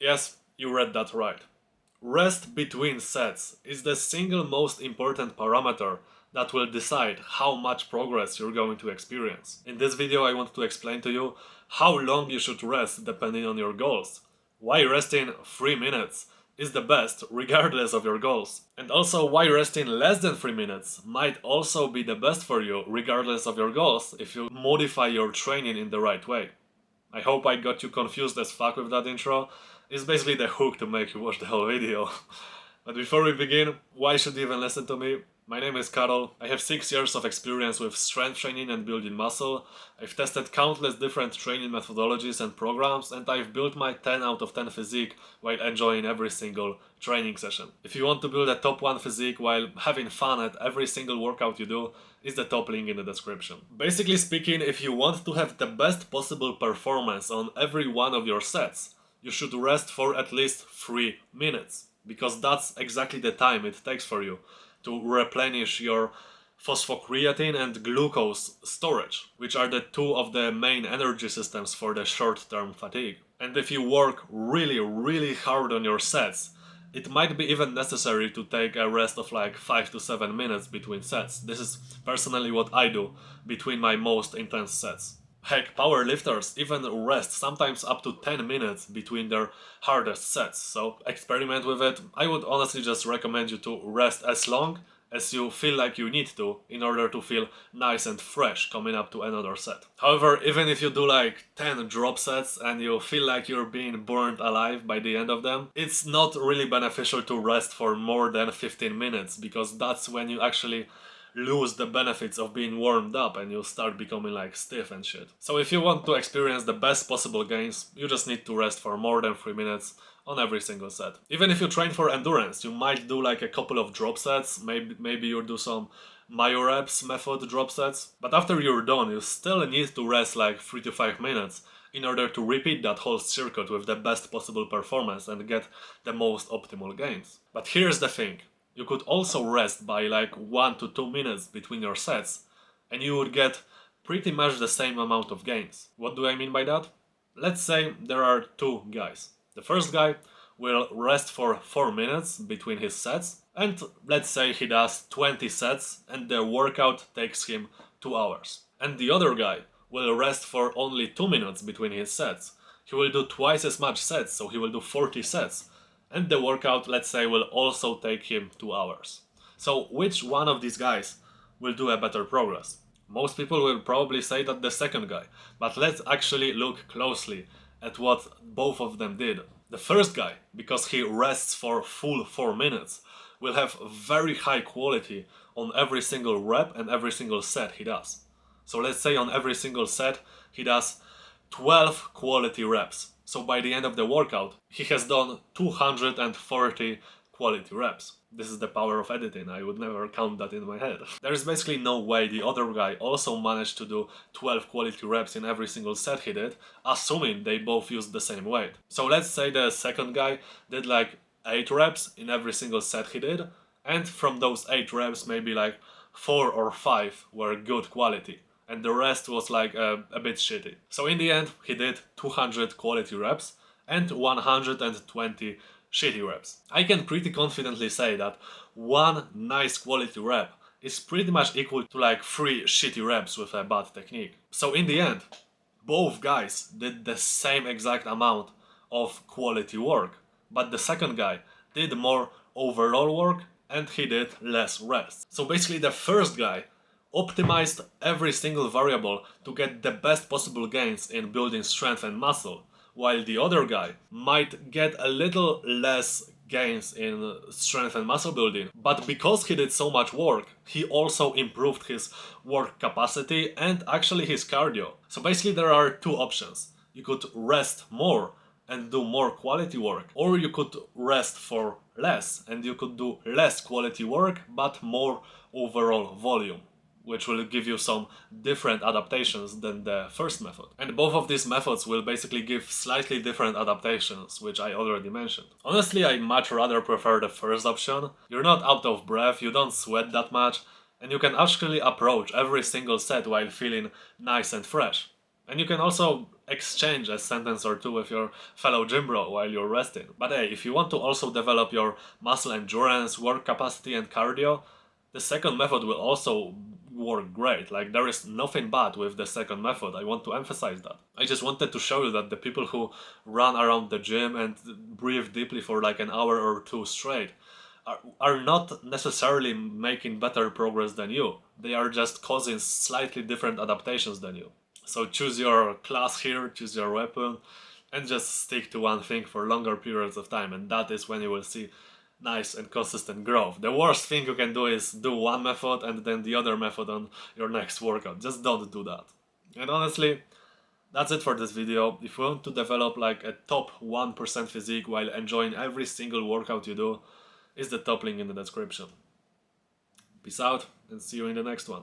Yes, you read that right. Rest between sets is the single most important parameter that will decide how much progress you're going to experience. In this video I want to explain to you how long you should rest depending on your goals, why resting 3 minutes is the best regardless of your goals, and also why resting less than 3 minutes might also be the best for you regardless of your goals if you modify your training in the right way. I hope I got you confused as fuck with that intro. It's basically the hook to make you watch the whole video. But before we begin, why should you even listen to me? My name is Karol. I have 6 years of experience with strength training and building muscle. I've tested countless different training methodologies and programs, and I've built my 10 out of 10 physique while enjoying every single training session. If you want to build a top 1 physique while having fun at every single workout you do, is the top link in the description. Basically speaking, if you want to have the best possible performance on every one of your sets, you should rest for at least 3 minutes, because that's exactly the time it takes for you to replenish your phosphocreatine and glucose storage, which are the two of the main energy systems for the short-term fatigue. And if you work really hard on your sets, it might be even necessary to take a rest of like 5 to 7 minutes between sets. This is personally what I do between my most intense sets. Heck, powerlifters even rest sometimes up to 10 minutes between their hardest sets, so experiment with it. I would honestly just recommend you to rest as long as you feel like you need to in order to feel nice and fresh coming up to another set. However, even if you do like 10 drop sets and you feel like you're being burned alive by the end of them, it's not really beneficial to rest for more than 15 minutes, because that's when you actually lose the benefits of being warmed up and you start becoming like stiff and shit. So if you want to experience the best possible gains, you just need to rest for more than 3 minutes on every single set. Even if you train for endurance, you might do like a couple of drop sets, maybe you do some myo-reps method drop sets, but after you're done you still need to rest like 3 to 5 minutes in order to repeat that whole circuit with the best possible performance and get the most optimal gains. But here's the thing. You could also rest by like 1 to 2 minutes between your sets, and you would get pretty much the same amount of gains. What do I mean by that? Let's say there are 2 guys. The first guy will rest for 4 minutes between his sets, and let's say he does 20 sets and the workout takes him 2 hours. And the other guy will rest for only 2 minutes between his sets. He will do twice as much sets, so he will do 40 sets. And the workout, let's say, will also take him 2 hours. So which one of these guys will do a better progress? Most people will probably say that the second guy, but let's actually look closely at what both of them did. The first guy, because he rests for full 4 minutes, will have very high quality on every single rep and every single set he does. So let's say on every single set he does 12 quality reps. So by the end of the workout, he has done 240 quality reps. This is the power of editing, I would never count that in my head. There is basically no way the other guy also managed to do 12 quality reps in every single set he did, assuming they both used the same weight. So let's say the second guy did like 8 reps in every single set he did, and from those 8 reps maybe like 4 or 5 were good quality, and the rest was like a bit shitty. So in the end, he did 200 quality reps and 120 shitty reps. I can pretty confidently say that one nice quality rep is pretty much equal to like 3 shitty reps with a bad technique. So in the end, both guys did the same exact amount of quality work, but the second guy did more overall work and he did less rest. So basically the first guy optimized every single variable to get the best possible gains in building strength and muscle, while the other guy might get a little less gains in strength and muscle building, but because he did so much work, he also improved his work capacity and actually his cardio. So basically there are 2 options. You could rest more and do more quality work, or you could rest for less and you could do less quality work but more overall volume, which will give you some different adaptations than the first method. And both of these methods will basically give slightly different adaptations, which I already mentioned. Honestly, I much rather prefer the first option. You're not out of breath, you don't sweat that much, and you can actually approach every single set while feeling nice and fresh. And you can also exchange a sentence or two with your fellow gym bro while you're resting. But hey, if you want to also develop your muscle endurance, work capacity and cardio, the second method will also work great. Like, there is nothing bad with the second method. I want to emphasize that. I just wanted to show you that the people who run around the gym and breathe deeply for like an hour or two straight are not necessarily making better progress than you. They are just causing slightly different adaptations than you. So choose your class here, choose your weapon, and just stick to one thing for longer periods of time, and that is when you will see nice and consistent growth. The worst thing you can do is do one method and then the other method on your next workout. Just don't do that. And honestly, that's it for this video. If you want to develop like a top 1% physique while enjoying every single workout you do, is the top link in the description. Peace out and see you in the next one.